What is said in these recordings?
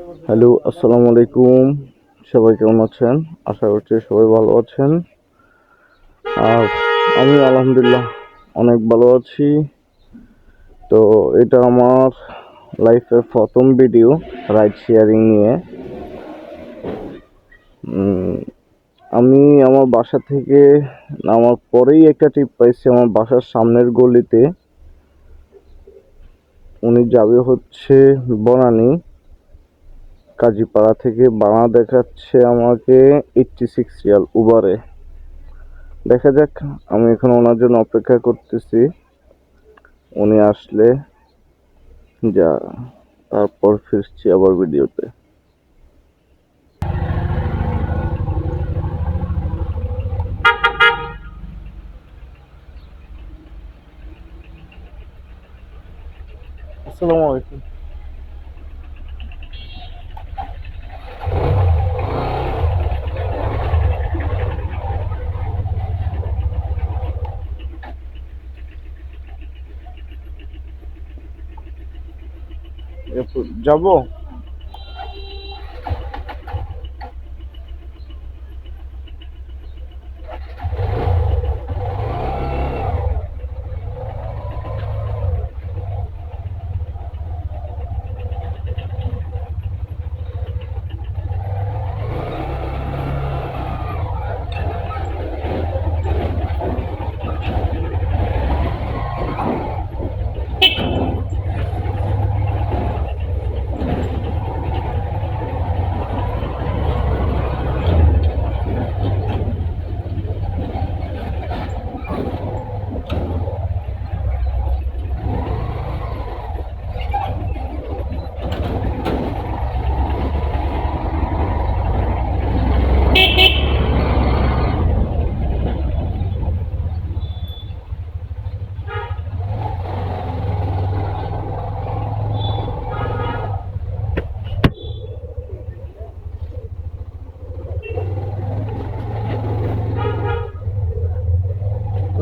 Hello, আসসালামু আলাইকুম। সবাই কেমন আছেন? আশা করছি সবাই ভালো আছেন। আর আমি আলহামদুলিল্লাহ অনেক ভালো আছি। তো এটা আমার লাইফের প্রথম ভিডিও রাইড শেয়ারিং নিয়ে। আমি আমার বাসা থেকে নামার পরেই একটা টিপ পাইছি আমার বাসার সামনের গলিতে। উনি যাবে হচ্ছে বনানী, কাজীপাড়া থেকে ভাড়া দেখাচ্ছে আমাকে 86 রিয়াল উবারে। দেখা যাক, আমি এখন ওনার জন্য অপেক্ষা করতেছি। উনি আসলে যা তারপর ফিরছি আবার ভিডিওতে। আসসালামু আলাইকুম। যাবো?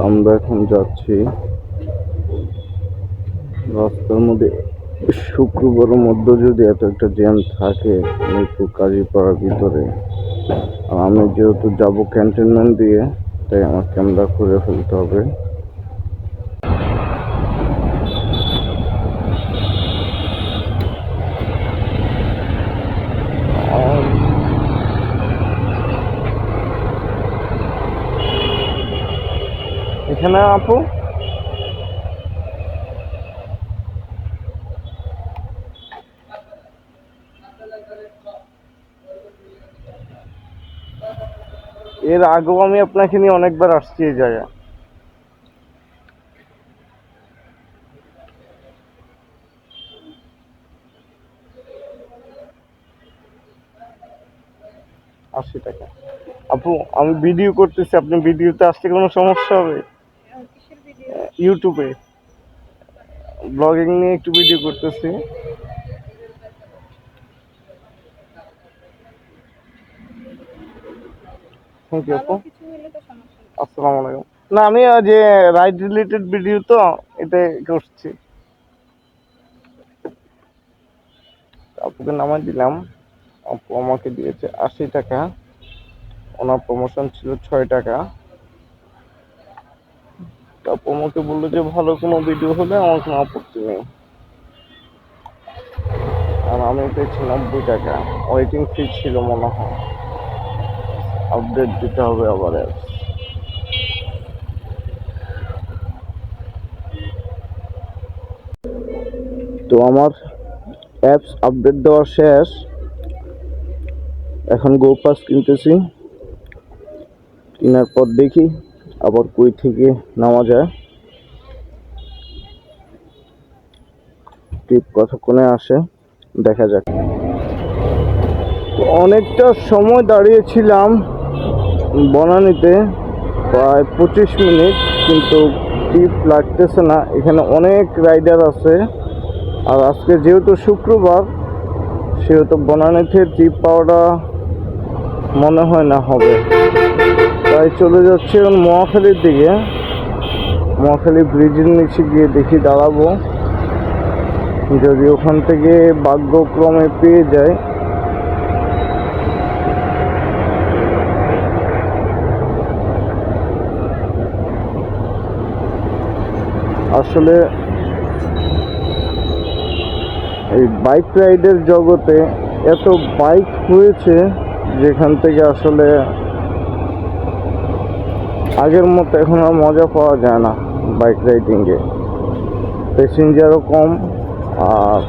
আমরা এখন যাচ্ছি রাস্তার মধ্যে। শুক্রবারের মধ্যে যদি এত একটা জ্যাম থাকে মিরপুর কাজীপাড়ার ভিতরে, আর আমি যেহেতু যাবো ক্যান্টনমেন্ট দিয়ে, তাই আমার ক্যামেরা করে ফেলতে হবে। এখানে আপু এর আগেও আমি আপনাকে নিয়ে অনেকবার আসছি এই জায়গায়। ৳৮০। আপু, আমি ভিডিও করতেছি, আপনি ভিডিওতে আসতে কোনো সমস্যা হবে? ইউটিউবে ব্লগিং নিয়ে একটু ভিডিও করতেছি। থ্যাংক ইউ আপু। আসসালামু আলাইকুম। না, আমি যে রাইড রিলেটেড ভিডিও তো এটা করছি। আপুকে নামাই দিলাম। আপু আমাকে দিয়েছে ৳৮০। ওনার প্রমোশন ছিল ৳৬। আপু আমাকে বললো যে ভালো কোনো ভিডিও হলে আমার কোনো আপত্তি নেই। আর আমি পেয়েছি ৳৯০। ওয়েটিং ফি ছিল মনে হয়, আপডেট দিতে হবে আবার। তো আমার অ্যাপস আপডেট দেওয়া শেষ। এখন গো পাস কিনতেছি। কেনার পর দেখি আবার কই থেকে নামা যায়, ট্রিপ কতক্ষণে আসে দেখা যাক। অনেকটা সময় দাঁড়িয়েছিলাম বনানীতে, প্রায় 25 মিনিট, কিন্তু ট্রিপ লাগতেছে না। এখানে অনেক রাইডার আছে, আর আজকে যেহেতু শুক্রবার সেহেতু বনানীতে ট্রিপ পাওয়াটা মনে হয় না হবে। তাই চলে যাচ্ছি এখন মহাখালীর দিকে। মহাখালী ব্রিজের নিচে গিয়ে দেখি দাঁড়াবো, যদি ওখান থেকে ভাগ্যক্রমে পেয়ে যায় আসলে এই বাইক রাইডের জগতে এত বাইক হয়েছে যেখান থেকে আসলে আগের মতো এখন আর মজা পাওয়া যায় না বাইক রাইডিংয়ে। প্যাসেঞ্জারও কম আর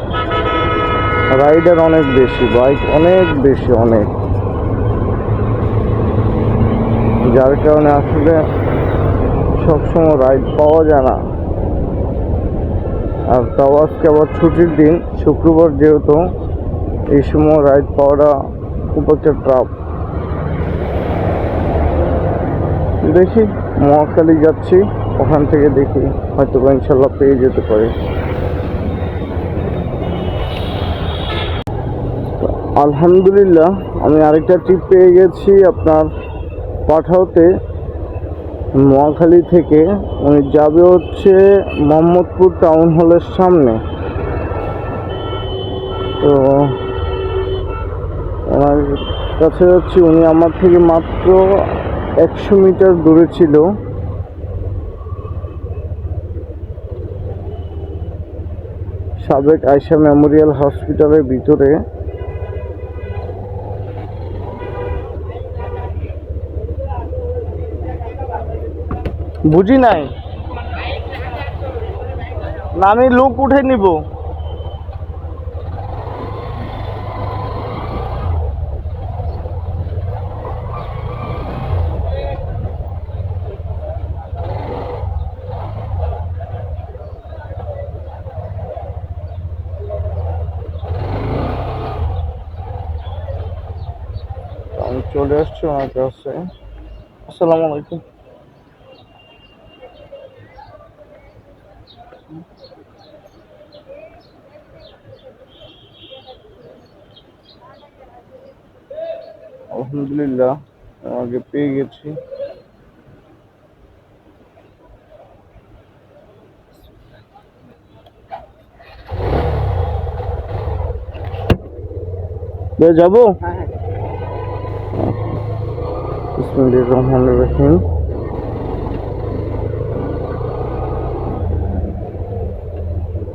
রাইডার অনেক বেশি, বাইক অনেক বেশি, অনেক, যার কারণে আসলে সবসময় রাইড পাওয়া যায় না। আর তাও আজকে আবার ছুটির দিন, শুক্রবার যেহেতু, এই সময় রাইড পাওয়াটা খুব একটা ট্রাফ। দেখি মহাখালী যাচ্ছি, ওখান থেকে দেখি হয়তো ইনশাল্লাহ পেয়ে যেতে পারি। আলহামদুলিল্লাহ আমি আরেকটা ট্রিপ পেয়ে গেছি আপনার পাঠাওতে। মহাখালী থেকে উনি যাবে হচ্ছে মোহাম্মদপুর টাউন হলের সামনে। তো ওনার কাছে যাচ্ছি, উনি আমার থেকে মাত্র 100 মিটার দূরে ছিল। সাবেক আয়শা মেমোরিয়াল হসপিটালের ভিতরে। বুঝি নাই না, আমি লোক উঠে নিব। আমি চলে আসছি ওনার কাছে। আসসালামু আলাইকুম। আলহামদুলিল্লাহ আমাকে পেয়ে গেছি। যাবো। বিসমিল্লাহির রহমানির রহিম।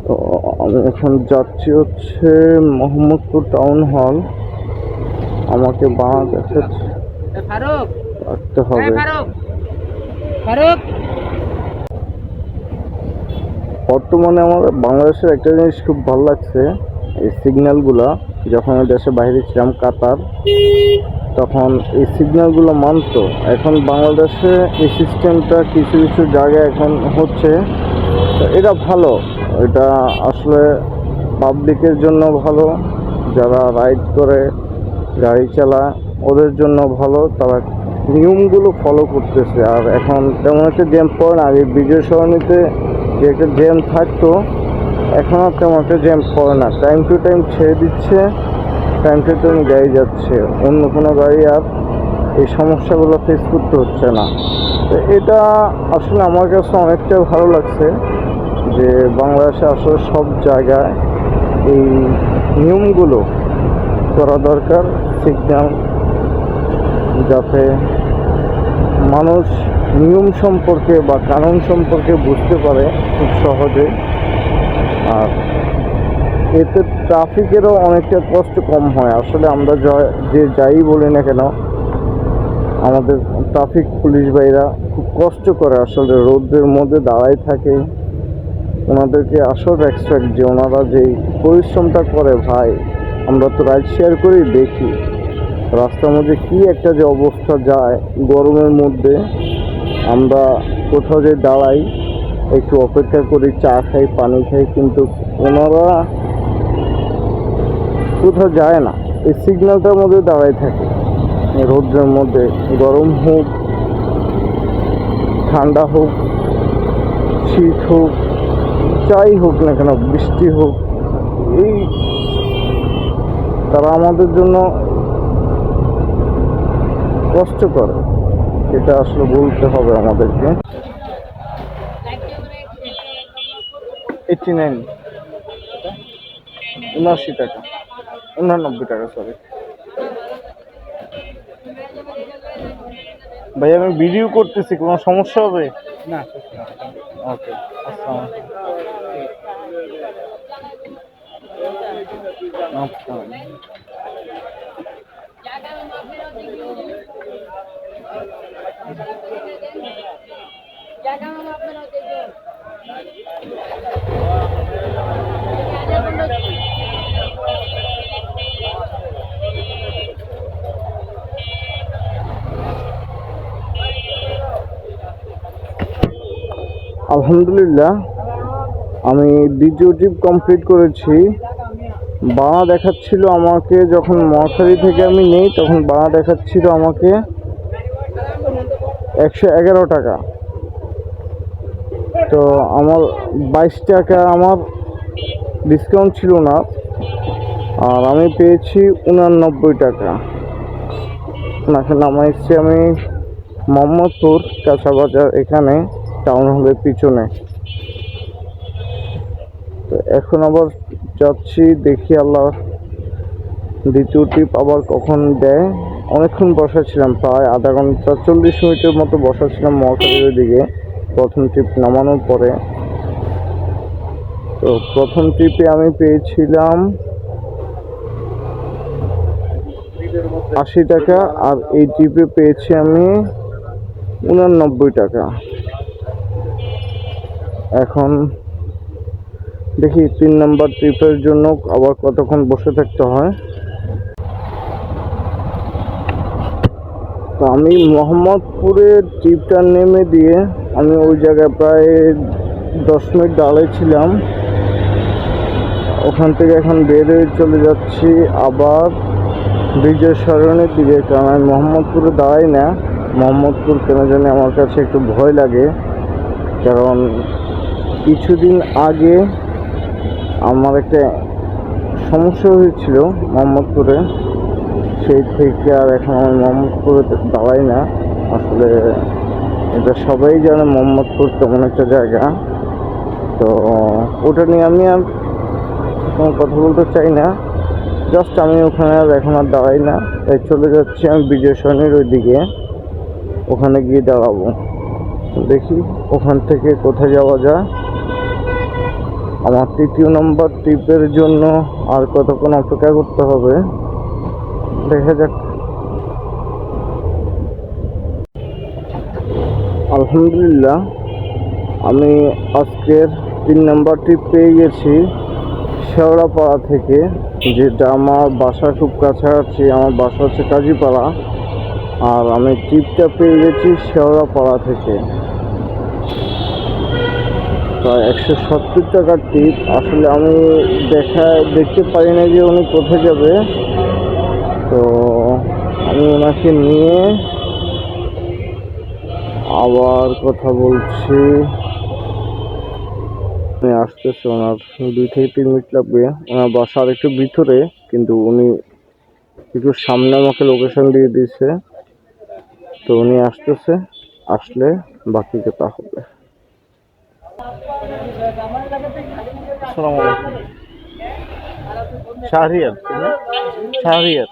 তো আমি এখন যাচ্ছি হচ্ছে মোহাম্মদপুর টাউন হল। আমাকে বাঁ দেখাচ্ছে রাখতে হবে। বর্তমানে আমার বাংলাদেশের একটা জিনিস খুব ভালো লাগছে, এই সিগন্যালগুলা। যখন আমি দেশের বাইরে ছিলাম কাতার, তখন এই সিগন্যালগুলো মানতো। এখন বাংলাদেশে এই সিস্টেমটা কিছু কিছু জায়গায় এখন হচ্ছে। তো এটা ভালো, এটা আসলে পাবলিকের জন্য ভালো, যারা রাইড করে, গাড়ি চালায়, ওদের জন্য ভালো। তারা নিয়মগুলো ফলো করতেছে। আর এখন তেমন একটা জ্যাম পড়ে না। আগে বিজয় সরণিতে যে একটা জ্যাম থাকতো, এখন আর তেমন একটা জ্যাম পড়ে না। টাইম টু টাইম ছেড়ে দিচ্ছে, টাইম টু টাইম গাড়ি যাচ্ছে, অন্য কোনো গাড়ি আর এই সমস্যাগুলো ফেস করতে হচ্ছে না। তো এটা আসলে আমার কাছে অনেকটা ভালো লাগছে যে বাংলাদেশে আসলে সব জায়গায় এই নিয়মগুলো করা দরকার। সিগন্যাল যাতে মানুষ নিয়ম সম্পর্কে বা কানুন সম্পর্কে বুঝতে পারে খুব সহজে। আর এতে ট্রাফিকেরও অনেকটা কষ্ট কম হয়। আসলে আমরা যে যাই বলি না কেন, আমাদের ট্রাফিক পুলিশ ভাইরা খুব কষ্ট করে, আসলে রোদের মধ্যে দাঁড়ায় থাকে। ওনাদেরকে আসল রেসপেক্ট, যে ওনারা যেই পরিশ্রমটা করে। ভাই আমরা তো রাইড শেয়ার করি, দেখি রাস্তার মধ্যে কি একটা যে অবস্থা যায় গরমের মধ্যে। আমরা কোথাও যে দাঁড়াই, একটু অপেক্ষা করি, চা খাই, পানি খাই, কিন্তু ওনারা কোথাও যায় না, এই সিগন্যালটার মধ্যে দাঁড়ায় থাকে। রৌদ্রের মধ্যে, গরম হোক, ঠান্ডা হোক, শীত হোক, যাই হোক না কেন, বৃষ্টি হোক, এই তারা আমাদের জন্য কষ্ট করে। এটা আসলে বলতে হবে আমাদেরকে। 89, 79 টাকা, 89 টাকা, সরি ভাই। আমি ভিডিও করতেছি, কোনো সমস্যা হবে না? ওকে, আসসালামু আলাইকুম। আচ্ছা, আলহামদুলিল্লাহ আমি দ্বিতীয় ট্রিপ কমপ্লিট করেছি। ভাড়া দেখাচ্ছিল আমাকে, যখন মহাখালী থেকে আমি নেই তখন ভাড়া দেখাচ্ছিল আমাকে 111 টাকা। তো আমার 22 টাকা আমার ডিসকাউন্ট ছিল না, আর আমি পেয়েছি 89 টাকা। ওনাকে নামাইছি আমি মোহাম্মদপুর কাঁচা বাজার, এখানে টাউন হলের পিছনে। তো এখন আবার যাচ্ছি, দেখি আল্লাহ দ্বিতীয় ট্রিপ আবার কখন দেয়। অনেকক্ষণ বসা ছিলাম, প্রায় আধা ঘন্টা 40 মিনিটের মতো বসা ছিলাম মহাখালীর দিকে প্রথম ট্রিপ নামানোর পরে। তো প্রথম ট্রিপে আমি পেয়েছিলাম 80 টাকা, আর এই ট্রিপে পেয়েছি আমি 89 টাকা। এখন দেখি 3 নম্বর ট্রিপের জন্য আবার কতক্ষণ বসে থাকতে হয়। তো আমি মোহাম্মদপুরের ট্রিপটা নেমে দিয়ে আমি ওই জায়গায় প্রায় 10 মিনিট দাঁড়িয়েছিলাম। ওখান থেকে এখন বের হয়ে চলে যাচ্ছি আবার ব্রিজের সরণের দিকে, কারণ আমি মোহাম্মদপুরে দাঁড়াই না। মোহাম্মদপুর কেন জানি আমার কাছে একটু ভয় লাগে, কারণ কিছুদিন আগে আমার একটা সমস্যা হয়েছিল মোহাম্মদপুরে, সেই থেকে আর এখন আমি মোহাম্মদপুরে দাঁড়াই না। আসলে এটা সবাই জানে মোহাম্মদপুর তেমন একটা জায়গা, তো ওটা নিয়ে আমি আর কোনো কথা বলতে চাই না। জাস্ট আমি ওখানে আর এখন আর দাঁড়াই না, তাই চলে যাচ্ছি আমি বিজয় সরণির ওই দিকে, ওখানে গিয়ে দাঁড়াবো। দেখি ওখান থেকে কোথায় যাওয়া যায়। আমার 3য় নম্বর ট্রিপের জন্য আর কতক্ষণ অপেক্ষা করতে হবে দেখা যাক। আলহামদুলিল্লাহ আমি আজকের 3 নম্বর ট্রিপ পেয়ে গেছি শেওড়াপাড়া থেকে, যেটা আমার বাসা খুব কাছাকাছি। আমার বাসা হচ্ছে কাজীপাড়া, আর আমি ট্রিপটা পেয়ে গেছি শেওড়াপাড়া থেকে। প্রায় 170 টাকার ট্রিপ। আসলে আমি দেখতে পারি না যে উনি কোথায় যাবে, তো আমি ওনাকে নিয়ে আবার কথা বলছি। উনি আসতেছে, ওনার 2 থেকে 3 মিনিট লাগবে। ওনার বাসার একটু ভিতরে, কিন্তু উনি একটু সামনে আমাকে লোকেশন দিয়ে দিয়েছে, তো উনি আসতেছে, আসলে বাকি কথা হবে। আসসালামু আলাইকুম। শাহরিয়ার, শাহরিয়ার।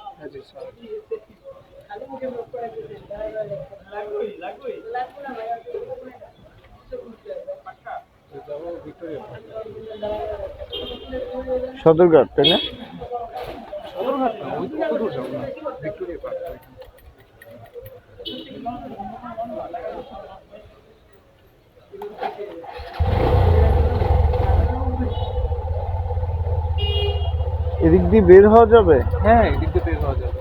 সদরঘাট, তাই না? এদিক দিয়ে বের হওয়া যাবে? হ্যাঁ, এদিক দিয়ে বের হওয়া যাবে।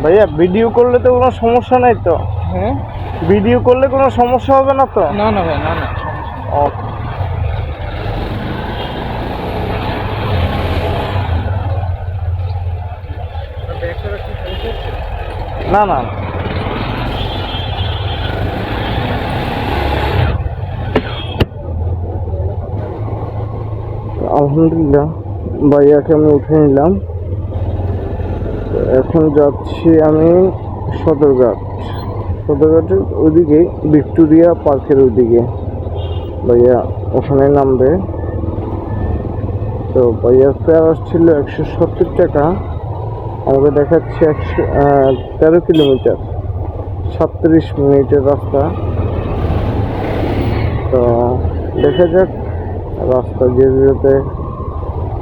ভাইয়া ভিডিও করলে তো কোনো সমস্যা নাই তো? হ্যাঁ, ভিডিও করলে কোনো সমস্যা হবে না তো? না না ভাই, না না। না না, আলহামদুলিল্লাহ ভাইয়াকে আমি উঠে নিলাম। এখন যাচ্ছি আমি সদরঘাট। সদরঘাটের ওইদিকে ভিক্টোরিয়া পার্কের ওইদিকে ভাইয়া ওখানে নামবে। তো ভাইয়ার ফেয়ার আসছিল 170 টাকা, আমাকে দেখাচ্ছে 13 কিলোমিটার 37 মিনিটের রাস্তা। তো দেখা যাক, রাস্তা যেতে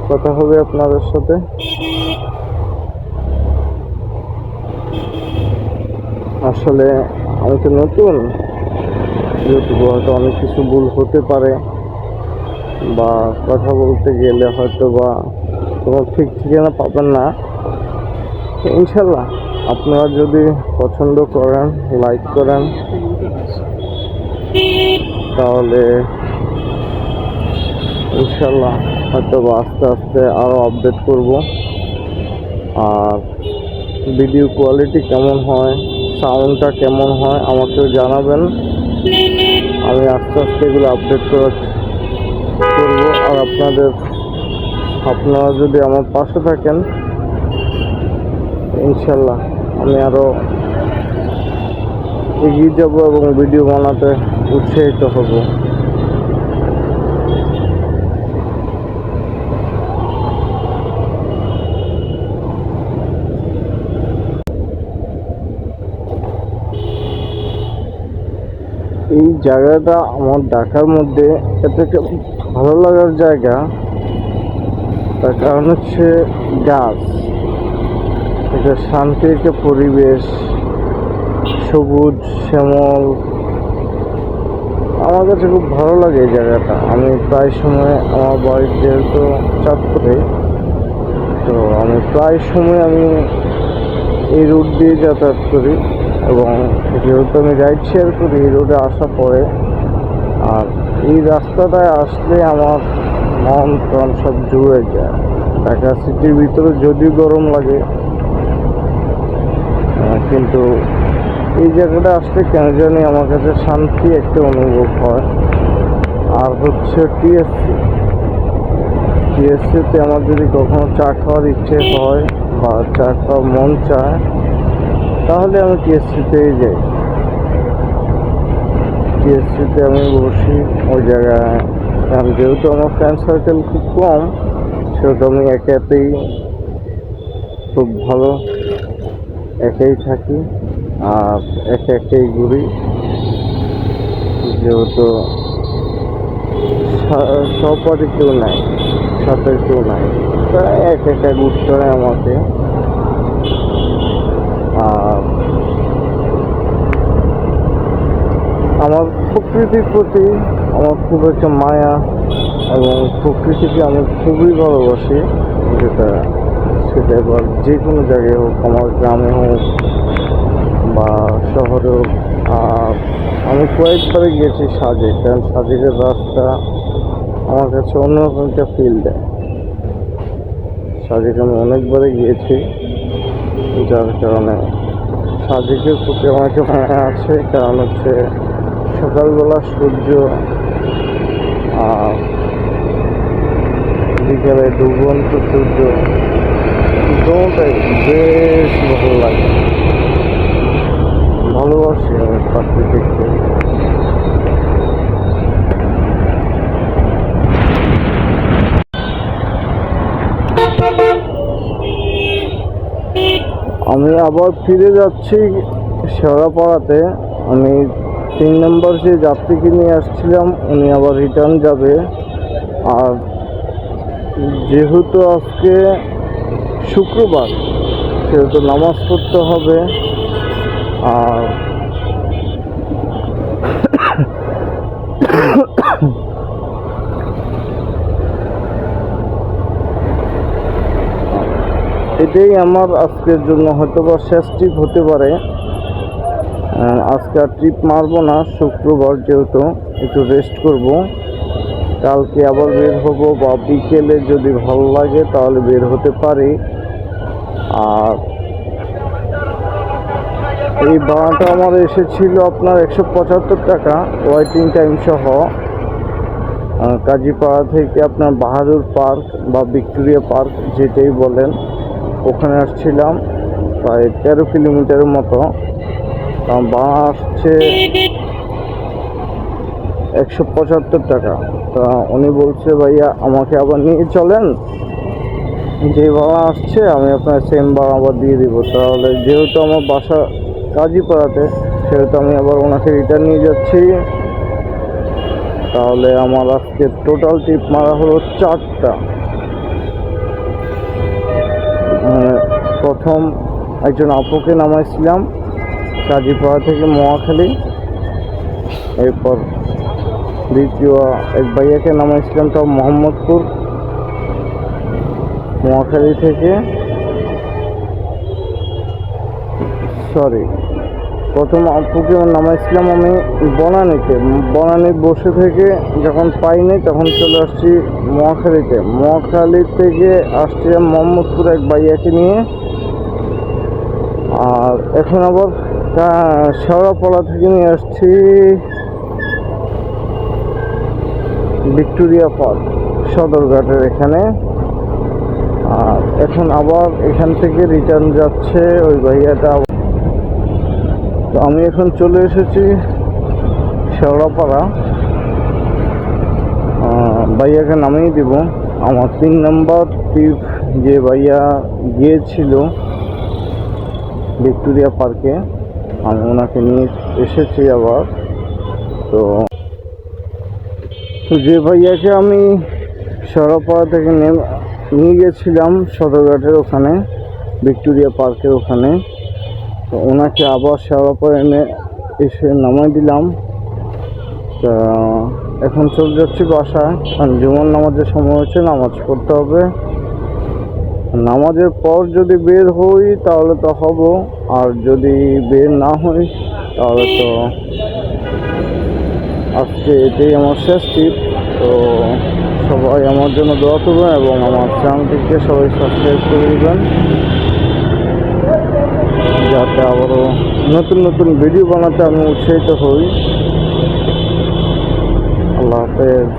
কথা হবে আপনাদের সাথে। আসলে আমি তো নতুন, যেহেতু হয়তো অনেক কিছু ভুল হতে পারে, বা কথা বলতে গেলে হয়তো বা কোনো ঠিক ঠিকানা পাবেন না। তো ইনশাল্লাহ আপনারা যদি পছন্দ করেন, লাইক করেন, তাহলে ইনশাল্লাহ হয়তো বা আস্তে আস্তে আরও আপডেট করব। আর ভিডিও কোয়ালিটি কেমন হয়, সাউন্ডটা কেমন হয় আমাকেও জানাবেন। আমি আস্তে আস্তে এগুলো আপডেট করবো। আর আপনারা যদি আমার পাশে থাকেন, ইনশাল্লাহ আমি আরও এগিয়ে যাব এবং ভিডিও বানাতে উৎসাহিত হব। এই জায়গাটা আমার ঢাকার মধ্যে এত একটা ভালো লাগার জায়গা, তার কারণ হচ্ছে গাছ, এটা শান্তি একটা পরিবেশ, সবুজ শ্যামল। আমার কাছে খুব ভালো লাগে এই জায়গাটা। আমি প্রায় সময় আমার বাড়ির যেহেতু চাঁদপুরে, তো আমি প্রায় সময় এই রুট দিয়ে যাতায়াত করি, এবং যেহেতু আমি রাইড শেয়ার করি এই রোডে আসা পরে, আর এই রাস্তাটায় আসলে আমার মন প্রাণ সব জুড়ে যায়। ঢাকা সিটির ভিতরে যদিও গরম লাগে, কিন্তু এই জায়গাটা আসলে কেন জানি আমার কাছে শান্তি একটা অনুভব হয়। আর হচ্ছে টিএসসিতে আমার যদি কখনো চা খাওয়ার ইচ্ছে হয় বা চা খাওয়ার মন চায়, তাহলে আমি টিএসসিতেই যাই। টিএসসিতে আমি বসি ওই জায়গায়। যেহেতু আমার ফ্রেন্ড সার্কেল খুব কম, সেহেতু আমি একাতেই খুব ভালো একাই থাকি আর একাই ঘুরি। যেহেতু সহপাঠী কেউ নাই, সাথে কেউ নাই, তাই একা ঘুরতে হয় আমাকে। আর আমার প্রকৃতির প্রতি আমার খুব একটা মায়া, এবং প্রকৃতিকে আমি খুবই ভালোবাসি। সেটা এবার যে কোনো জায়গায় হোক, আমার গ্রামে হোক বা শহরে হোক। আর আমি কয়েকবারে গিয়েছি সাজেক, কারণ সাজেকের রাস্তা আমার কাছে অন্যরকম একটা ফিল দেয়। সাজেক আমি অনেকবারে গিয়েছি, যার কারণে সাজেকের প্রতি আমার একটা মায়া আছে। কারণ হচ্ছে সকালবেলা সূর্য আর বিকেলে ডুবন্ত সূর্য, দুটোটাই বেশ ভালো লাগে। ভালোবাসি আমি প্রাকৃতিককে। আমি আবার ফিরে যাচ্ছি শেওড়াপাড়াতে। আমি 3 নম্বর যে যাত্রীকে নিয়ে আসছিলাম, উনি আবার রিটার্ন যাবে। আর যেহেতু আজকে শুক্রবার, সেহেতু নামাজ পড়তে হবে। আর এটাই আমার আজকের জন্য হয়তো বা শেষ ট্রিপ হতে পারে। আজকে আর ট্রিপ মারবো না, শুক্রবার যেহেতু একটু রেস্ট করব। কালকে আবার বের হব, বা বিকেলে যদি ভালো লাগে তাহলে বের হতে পারি। আর এই ভাড়াটা আমার এসেছিল আপনার 175 টাকা, ওয়েটিং টাইম সহ। কাজীপাড়া থেকে আপনার বাহাদুর পার্ক বা ভিক্টোরিয়া পার্ক যেটাই বলেন, ওখানে আসছিলাম প্রায় 13 কিলোমিটারের মতো। ভাড়া আসছে 175 টাকা। তা উনি বলছে ভাইয়া আমাকে আবার নিয়ে চলেন, যে ভাড়া আসছে আমি আপনার সেম ভাড়া আবার দিয়ে দিব। তাহলে যেহেতু আমার বাসা কাজীপাড়াতে, সেহেতু আমি আবার ওনাকে রিটার্ন নিয়ে যাচ্ছি। তাহলে আমার আজকে টোটাল ট্রিপ মারা হলো 4টা। প্রথম একজন আপুকে নামাইছিলাম কাজীপাড়া থেকে মহাখালী, এরপর দ্বিতীয় এক ভাইয়াকে নামাইছিলাম তাও মোহাম্মদপুর মহাখালী থেকে, সরি প্রথম আপুকে নামাইছিলাম আমি বনানীতে। বনানী বসে থেকে যখন পাইনি তখন চলে আসছি মহাখালীতে। মহাখালী থেকে আসছি মোহাম্মদপুর এক ভাইয়াকে নিয়ে। আর এখন আবার শেওড়াপাড়া থেকে নিয়ে আসছি ভিক্টোরিয়া পার্ক সদরঘাটের এখানে। আর এখন আবার এখান থেকে রিটার্ন যাচ্ছে ওই ভাইয়াটা। তো আমি এখন চলে এসেছি শেওড়াপাড়া, ভাইয়াকে নামিয়ে দিব। আমার 3 নম্বর ট্রিপ যে ভাইয়া গিয়েছিল ভিক্টোরিয়া পার্কে, আমি ওনাকে নিয়ে এসেছি আবার। তো যে ভাইয়াকে আমি শেওড়াপাড়া থেকে নিয়ে গেছিলাম সদরঘাটের ওখানে ভিক্টোরিয়া পার্কের ওখানে, তো ওনাকে আবার শেওড়াপাড়া এসে নামাই দিলাম। তা এখন চলে যাচ্ছি বাসায়, কারণ জুমার নামাজের সময় হচ্ছে, নামাজ পড়তে হবে। নামাজের পর যদি বের হই তাহলে তো হব, আর যদি বের না হই তাহলে তো আজকে এটাই আমার শেষ ট্রিপ। তো সবাই আমার জন্য দোয়া করবেন এবং আমার চ্যানেলটিকে সবাই সাবস্ক্রাইব করে দেবেন, যাতে আবারও নতুন নতুন ভিডিও বানাতে আমি উৎসাহিত হই। আল্লাহ হাফেজ।